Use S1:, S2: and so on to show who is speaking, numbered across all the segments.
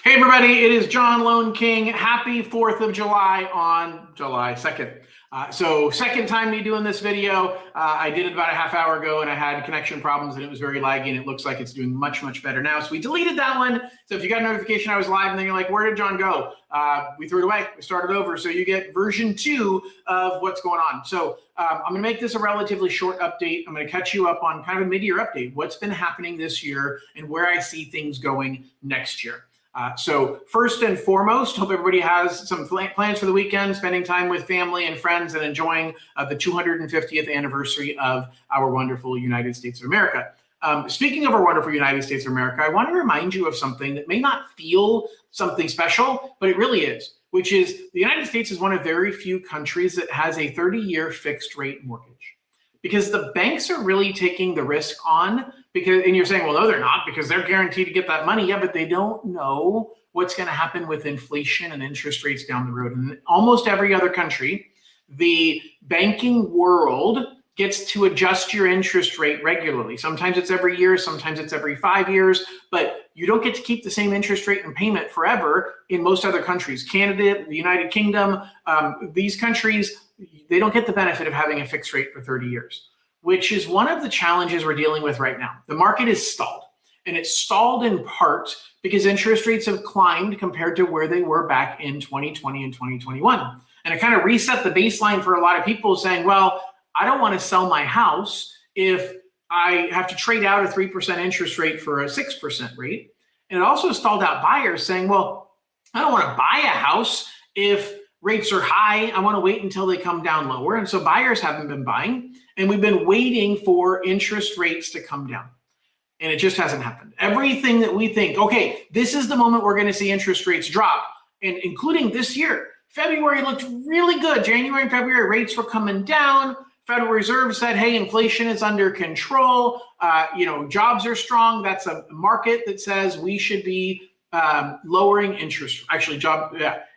S1: Hey everybody, it is John Lone King. Happy 4th of July on July 2nd. So second time me doing this video. I did it about a half hour ago and I had connection problems and it was very laggy, and it looks like it's doing much better now. So we deleted that one. So if you got a notification I was live and then you're like, where did John go? We threw it away. We started over. So you get version 2 of what's going on. So I'm going to make this a relatively short update. I'm going to catch you up on kind of a mid-year update, what's been happening this year and where I see things going next year. So first and foremost, hope everybody has some plans for the weekend, spending time with family and friends and enjoying the 250th anniversary of our wonderful United States of America. Speaking of our wonderful United States of America, I want to remind you of something that may not feel something special, but it really is, which is the United States is one of very few countries that has a 30-year fixed rate mortgage. Because the banks are really taking the risk on, and you're saying, well, no, they're not, because they're guaranteed to get that money. Yeah, but they don't know what's going to happen with inflation and interest rates down the road. And in almost every other country, the banking world gets to adjust your interest rate regularly. Sometimes it's every year, sometimes it's every 5 years, but you don't get to keep the same interest rate and payment forever in most other countries. Canada, the United Kingdom, these countries, they don't get the benefit of having a fixed rate for 30 years, which is one of the challenges we're dealing with right now. The market is stalled, and it's stalled in part because interest rates have climbed compared to where they were back in 2020 and 2021. And it kind of reset the baseline for a lot of people saying, well, I don't want to sell my house if I have to trade out a 3% interest rate for a 6% rate. And it also stalled out buyers saying, well, I don't want to buy a house if rates are high. I want to wait until they come down lower. And so buyers haven't been buying, and we've been waiting for interest rates to come down. And it just hasn't happened. Everything that we think, okay, this is the moment we're going to see interest rates drop, and including this year. February looked really good. January and February rates were coming down. Federal Reserve said, hey, inflation is under control. Jobs are strong. That's a market that says we should be lowering interest.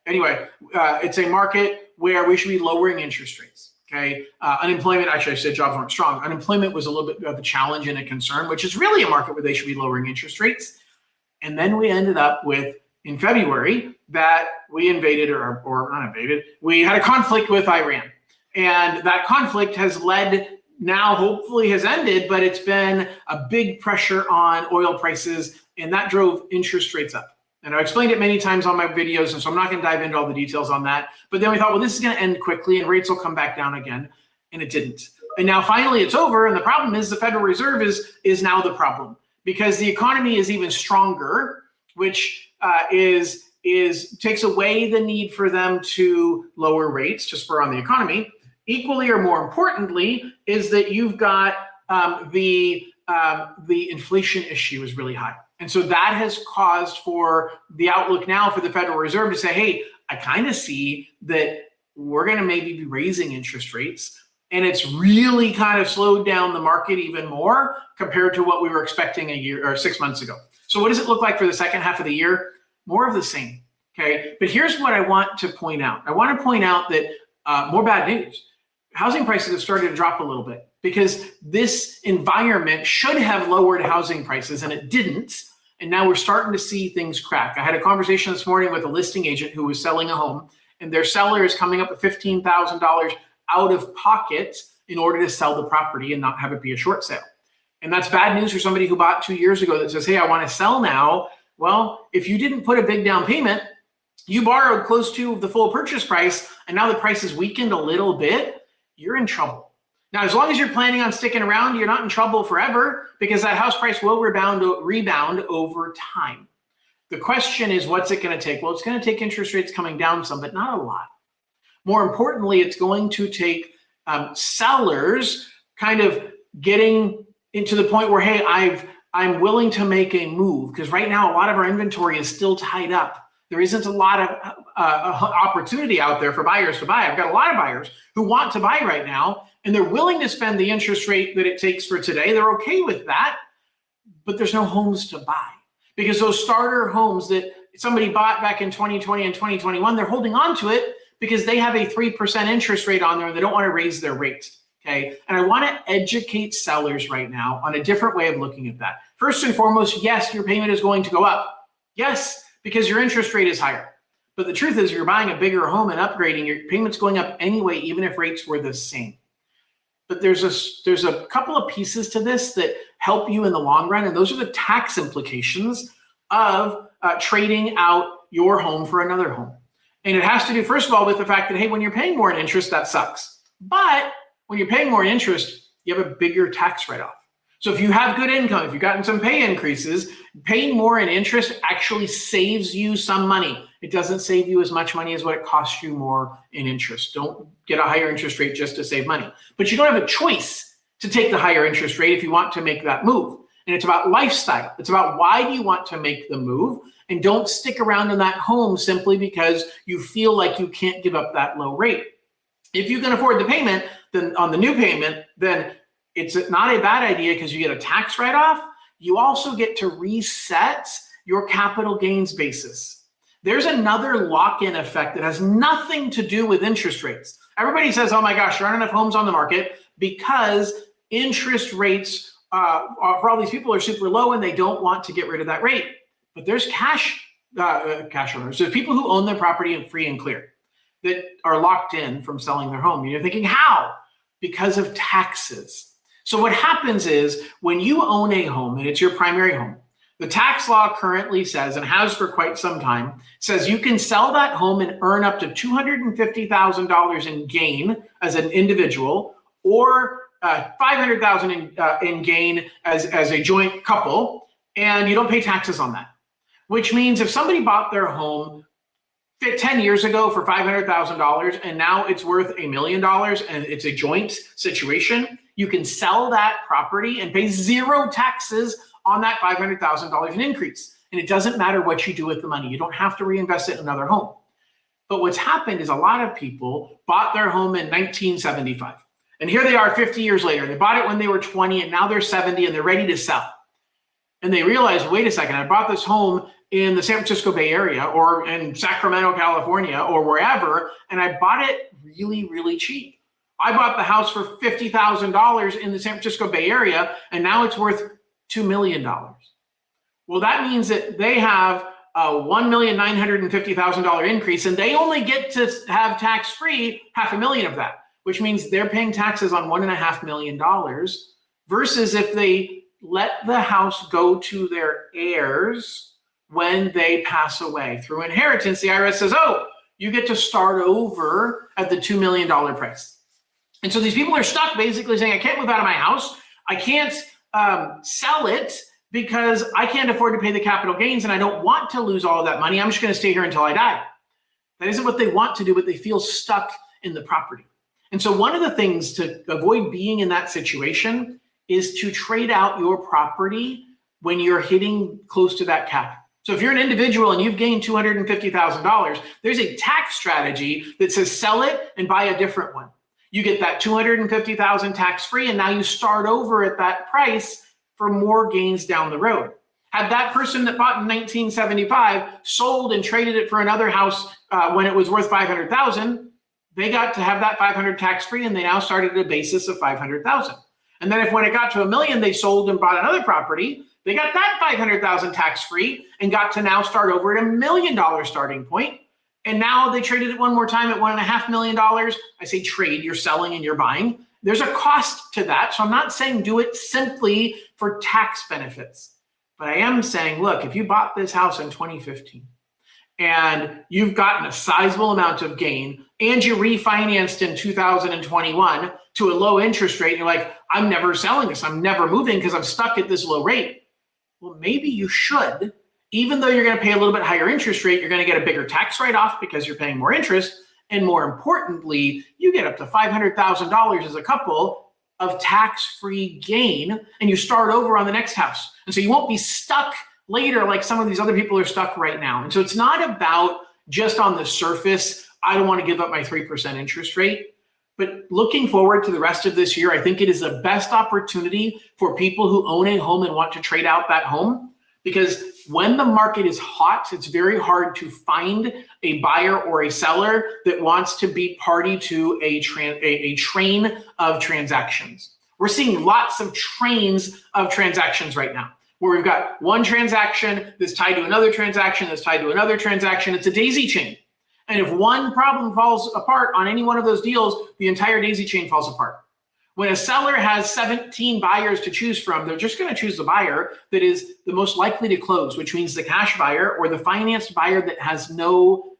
S1: Anyway, it's a market where we should be lowering interest rates, okay? Unemployment, actually I said jobs weren't strong. Unemployment was a little bit of a challenge and a concern, which is really a market where they should be lowering interest rates. And then we ended up with, in February, that we invaded, or not invaded, we had a conflict with Iran. And that conflict has led, now hopefully has ended, but it's been a big pressure on oil prices, and that drove interest rates up. And I've explained it many times on my videos, and so I'm not going to dive into all the details on that. But then we thought, well, this is going to end quickly and rates will come back down again. And it didn't. And now finally it's over. And the problem is the Federal Reserve is now the problem, because the economy is even stronger, which takes away the need for them to lower rates to spur on the economy. Equally or more importantly is that you've got the inflation issue is really high. And so that has caused for the outlook now for the Federal Reserve to say, hey, I kind of see that we're going to maybe be raising interest rates. And it's really kind of slowed down the market even more compared to what we were expecting a year or 6 months ago. So what does it look like for the second half of the year? More of the same. Okay. But here's what I want to point out. I want to point out that more bad news. Housing prices have started to drop a little bit because this environment should have lowered housing prices and it didn't. And now we're starting to see things crack. I had a conversation this morning with a listing agent who was selling a home, and their seller is coming up with $15,000 out of pocket in order to sell the property and not have it be a short sale. And that's bad news for somebody who bought 2 years ago that says, hey, I want to sell now. Well, if you didn't put a big down payment, you borrowed close to the full purchase price, and now the price is weakened a little bit, you're in trouble. Now, as long as you're planning on sticking around, you're not in trouble forever, because that house price will rebound over time. The question is, what's it going to take? Well, it's going to take interest rates coming down some, but not a lot. More importantly, it's going to take sellers kind of getting into the point where, hey, I'm willing to make a move, because right now a lot of our inventory is still tied up. There isn't a lot of opportunity out there for buyers to buy. I've got a lot of buyers who want to buy right now, and they're willing to spend the interest rate that it takes for today. They're okay with that, but there's no homes to buy, because those starter homes that somebody bought back in 2020 and 2021, they're holding on to it because they have a 3% interest rate on there and they don't want to raise their rates. Okay. And I want to educate sellers right now on a different way of looking at that. First and foremost, yes, your payment is going to go up. Yes, because your interest rate is higher. But the truth is you're buying a bigger home and upgrading, your payment's going up anyway, even if rates were the same. But there's a couple of pieces to this that help you in the long run, and those are the tax implications of trading out your home for another home. And it has to do, first of all, with the fact that, hey, when you're paying more in interest, that sucks. But when you're paying more in interest, you have a bigger tax write-off. So if you have good income, if you've gotten some pay increases, paying more in interest actually saves you some money. It doesn't save you as much money as what it costs you more in interest. Don't get a higher interest rate just to save money. But you don't have a choice to take the higher interest rate if you want to make that move. And it's about lifestyle. It's about why do you want to make the move, and don't stick around in that home simply because you feel like you can't give up that low rate. If you can afford the payment, then on the new payment, then it's not a bad idea because you get a tax write-off. You also get to reset your capital gains basis. There's another lock-in effect that has nothing to do with interest rates. Everybody says, oh my gosh, there aren't enough homes on the market because interest rates for all these people are super low and they don't want to get rid of that rate. But there's cash owners. There's people who own their property in free and clear that are locked in from selling their home. And you're thinking, how? Because of taxes. So what happens is when you own a home and it's your primary home, the tax law currently says, and has for quite some time, says you can sell that home and earn up to $250,000 in gain as an individual, or $500,000 in gain as a joint couple, and you don't pay taxes on that. Which means if somebody bought their home 10 years ago for $500,000 and now it's worth $1 million and it's a joint situation, you can sell that property and pay zero taxes on that $500,000 in increase. And it doesn't matter what you do with the money. You don't have to reinvest it in another home. But what's happened is a lot of people bought their home in 1975. And here they are 50 years later. They bought it when they were 20 and now they're 70 and they're ready to sell. And they realize, wait a second, I bought this home in the San Francisco Bay Area or in Sacramento, California, or wherever, and I bought it really, really cheap. I bought the house for $50,000 in the San Francisco Bay Area, and now it's worth $2 million. Well, that means that they have a $1,950,000 increase, and they only get to have tax-free $500,000 of that, which means they're paying taxes on $1.5 million versus if they let the house go to their heirs when they pass away. Through inheritance, the IRS says, oh, you get to start over at the $2 million price. And so these people are stuck basically saying, I can't move out of my house. I can't sell it because I can't afford to pay the capital gains and I don't want to lose all of that money. I'm just going to stay here until I die. That isn't what they want to do, but they feel stuck in the property. And so one of the things to avoid being in that situation is to trade out your property when you're hitting close to that cap. So if you're an individual and you've gained $250,000, there's a tax strategy that says sell it and buy a different one. You get that $250,000 tax-free, and now you start over at that price for more gains down the road. Had that person that bought in 1975 sold and traded it for another house when it was worth $500,000, they got to have that $500,000 tax-free, and they now started at a basis of $500,000. And then if when it got to $1 million, they sold and bought another property, they got that $500,000 tax-free and got to now start over at $1 million starting point. And now they traded it one more time at $1.5 million. I say trade, you're selling and you're buying. There's a cost to that. So I'm not saying do it simply for tax benefits. But I am saying, look, if you bought this house in 2015 and you've gotten a sizable amount of gain and you refinanced in 2021 to a low interest rate, you're like, I'm never selling this. I'm never moving because I'm stuck at this low rate. Well, maybe you should. Even though you're going to pay a little bit higher interest rate, you're going to get a bigger tax write-off because you're paying more interest. And more importantly, you get up to $500,000 as a couple of tax-free gain, and you start over on the next house. And so you won't be stuck later like some of these other people are stuck right now. And so it's not about just on the surface, I don't want to give up my 3% interest rate. But looking forward to the rest of this year, I think it is the best opportunity for people who own a home and want to trade out that home. Because when the market is hot, it's very hard to find a buyer or a seller that wants to be party to a train of transactions. We're seeing lots of trains of transactions right now. where we've got one transaction that's tied to another transaction that's tied to another transaction. It's a daisy chain. And if one problem falls apart on any one of those deals, the entire daisy chain falls apart. When a seller has 17 buyers to choose from, they're just going to choose the buyer that is the most likely to close, which means the cash buyer or the financed buyer that has no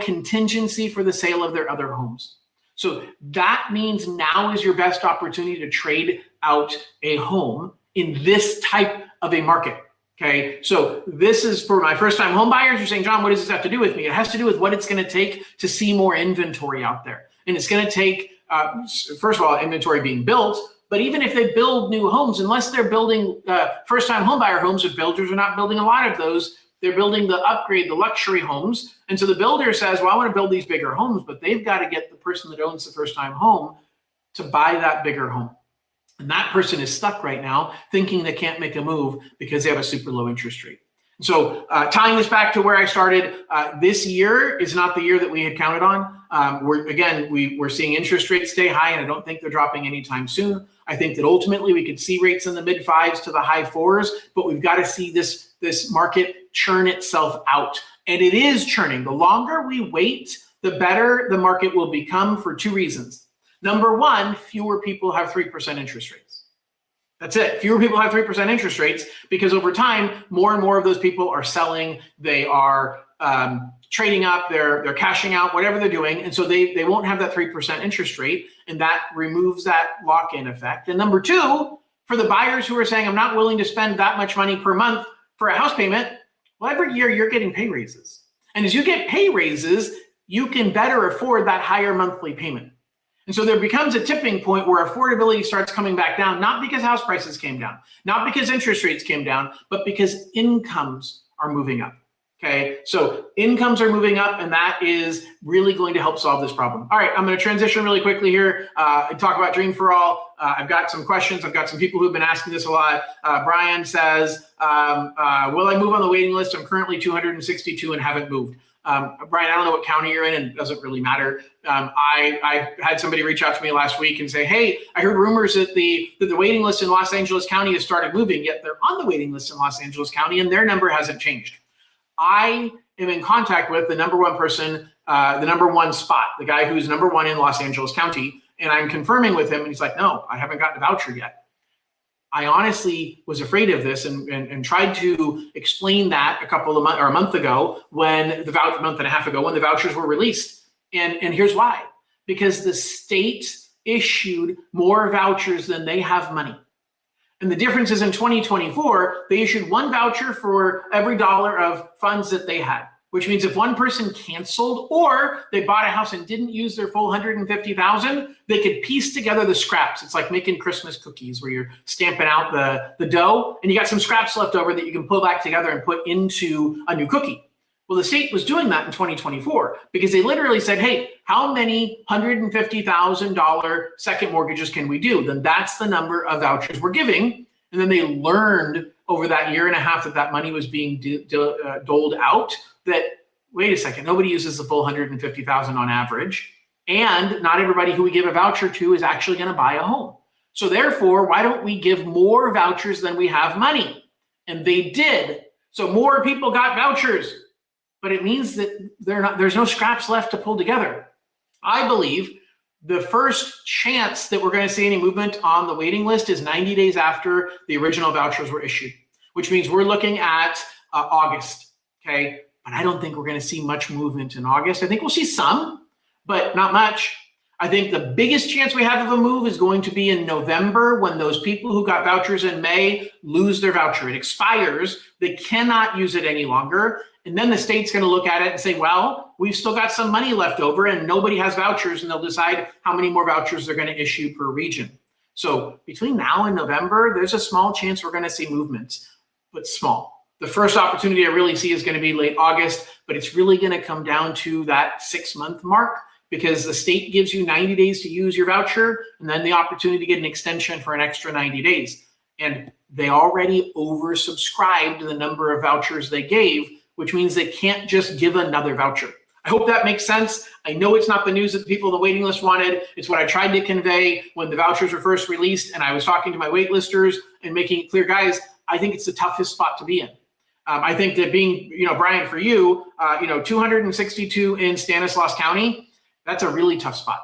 S1: contingency for the sale of their other homes. So that means now is your best opportunity to trade out a home in this type of a market. Okay, so this is for my first-time home buyers. You're saying, John, what does this have to do with me? It has to do with what it's going to take to see more inventory out there. And it's going to take, first of all, inventory being built. But even if they build new homes, unless they're building first-time home buyer homes, if builders are not building a lot of those, they're building the upgrade, the luxury homes. And so the builder says, well, I want to build these bigger homes, but they've got to get the person that owns the first-time home to buy that bigger home. And that person is stuck right now thinking they can't make a move because they have a super low interest rate. So tying this back to where I started, this year is not the year that we had counted on. We're seeing interest rates stay high, and I don't think they're dropping anytime soon. I think that ultimately we could see rates in the mid 5s to the high 4s, but we've got to see this market churn itself out. And it is churning. The longer we wait, the better the market will become for two reasons. Number one, fewer people have 3% interest rates. That's it. Fewer people have 3% interest rates because over time, more and more of those people are selling. They are trading up. They're cashing out, whatever they're doing. And so they won't have that 3% interest rate. And that removes that lock-in effect. And number two, for the buyers who are saying, I'm not willing to spend that much money per month for a house payment, well, every year you're getting pay raises. And as you get pay raises, you can better afford that higher monthly payment. And so there becomes a tipping point where affordability starts coming back down, not because house prices came down, not because interest rates came down, but because incomes are moving up. Okay, so incomes are moving up, and that is really going to help solve this problem. All right, I'm going to transition really quickly here and talk about Dream for All. I've got some questions. I've got some people who've been asking this a lot. Brian says, will I move on the waiting list? I'm currently 262 and haven't moved. Brian, I don't know what county you're in, and it doesn't really matter. I had somebody reach out to me last week and say, hey, I heard rumors that the waiting list in Los Angeles County has started moving, yet they're on the waiting list in Los Angeles County, and their number hasn't changed. I am in contact with the number one person, the number one spot, the guy who's number one in Los Angeles County, and I'm confirming with him, and he's like, no, I haven't gotten a voucher yet. I honestly was afraid of this and tried to explain that a month ago when the voucher, month and a half ago, when the vouchers were released. And here's why. Because the state issued more vouchers than they have money. And the difference is in 2024, they issued one voucher for every dollar of funds that they had, which means if one person canceled or they bought a house and didn't use their full $150,000, they could piece together the scraps. It's like making Christmas cookies where you're stamping out the dough and you got some scraps left over that you can pull back together and put into a new cookie. Well, the state was doing that in 2024 because they literally said, hey, how many $150,000 second mortgages can we do? Then that's the number of vouchers we're giving. And then they learned over that year and a half that money was being doled out that, wait a second, nobody uses the full $150,000 on average. And not everybody who we give a voucher to is actually going to buy a home. So therefore, why don't we give more vouchers than we have money? And they did. So more people got vouchers. But it means that there's no scraps left to pull together. I believe the first chance that we're going to see any movement on the waiting list is 90 days after the original vouchers were issued, which means we're looking at August, okay? But I don't think we're going to see much movement in August. I think we'll see some, but not much. I think the biggest chance we have of a move is going to be in November when those people who got vouchers in May lose their voucher. It expires. They cannot use it any longer. And then the state's going to look at it and say, well, we've still got some money left over and nobody has vouchers, and they'll decide how many more vouchers they're going to issue per region. So between now and November, there's a small chance we're going to see movements, but small. The first opportunity I really see is going to be late August, but it's really going to come down to that 6-month mark because the state gives you 90 days to use your voucher and then the opportunity to get an extension for an extra 90 days. And they already oversubscribed the number of vouchers they gave, which means they can't just give another voucher. I hope that makes sense. I know it's not the news that the people on the waiting list wanted. It's what I tried to convey when the vouchers were first released, and I was talking to my waitlisters and making it clear, guys, I think it's the toughest spot to be in. I think that being, Brian, for you, 262 in Stanislaus County, that's a really tough spot.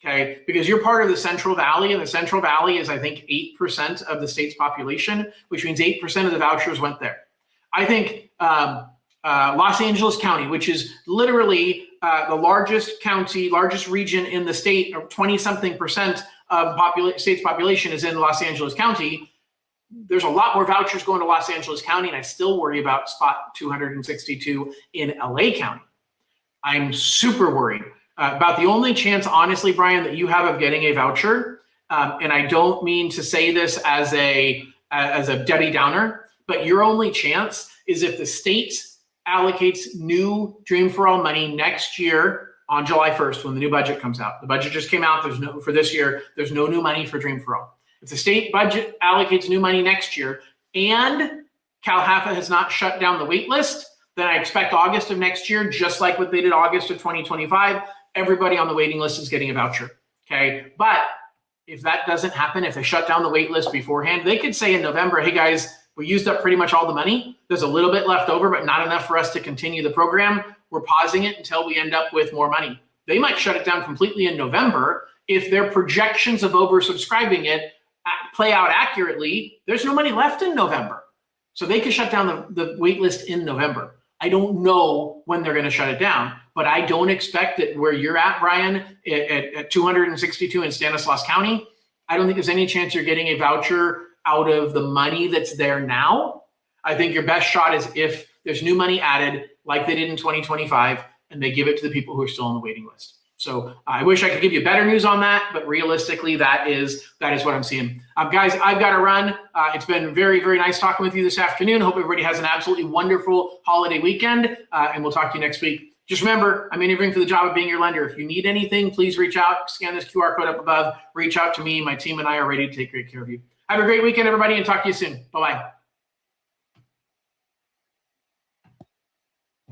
S1: Okay, because you're part of the Central Valley, and the Central Valley is, I think, 8% of the state's population, which means 8% of the vouchers went there. I think Los Angeles County, which is literally the largest county, largest region in the state, 20-something% of state's population is in Los Angeles County. There's a lot more vouchers going to Los Angeles County, and I still worry about spot 262 in LA County. I'm super worried about the only chance, honestly, Brian, that you have of getting a voucher, and I don't mean to say this as a Debbie Downer, but your only chance is if the state allocates new Dream for All money next year on July 1st when the new budget comes out. The budget just came out. For this year, there's no new money for Dream for All. If the state budget allocates new money next year and CalHFA has not shut down the wait list, then I expect August of next year, just like what they did August of 2025, everybody on the waiting list is getting a voucher, okay? But if that doesn't happen, if they shut down the wait list beforehand, they could say in November, hey guys, we used up pretty much all the money. There's a little bit left over, but not enough for us to continue the program. We're pausing it until we end up with more money. They might shut it down completely in November. If their projections of oversubscribing it play out accurately, there's no money left in November. So they could shut down the wait list in November. I don't know when they're going to shut it down, but I don't expect that where you're at, Brian, at 262 in Stanislaus County, I don't think there's any chance you're getting a voucher out of the money that's there now. I think your best shot is if there's new money added like they did in 2025 and they give it to the people who are still on the waiting list. So I wish I could give you better news on that, but realistically, that is what I'm seeing. Guys, I've got to run. It's been very, very nice talking with you this afternoon. Hope everybody has an absolutely wonderful holiday weekend, and we'll talk to you next week. Just remember, I'm interviewing for the job of being your lender. If you need anything, please reach out. Scan this QR code up above. Reach out to me. My team and I are ready to take great care of you. Have a great weekend, everybody, and talk to you soon. Bye-bye.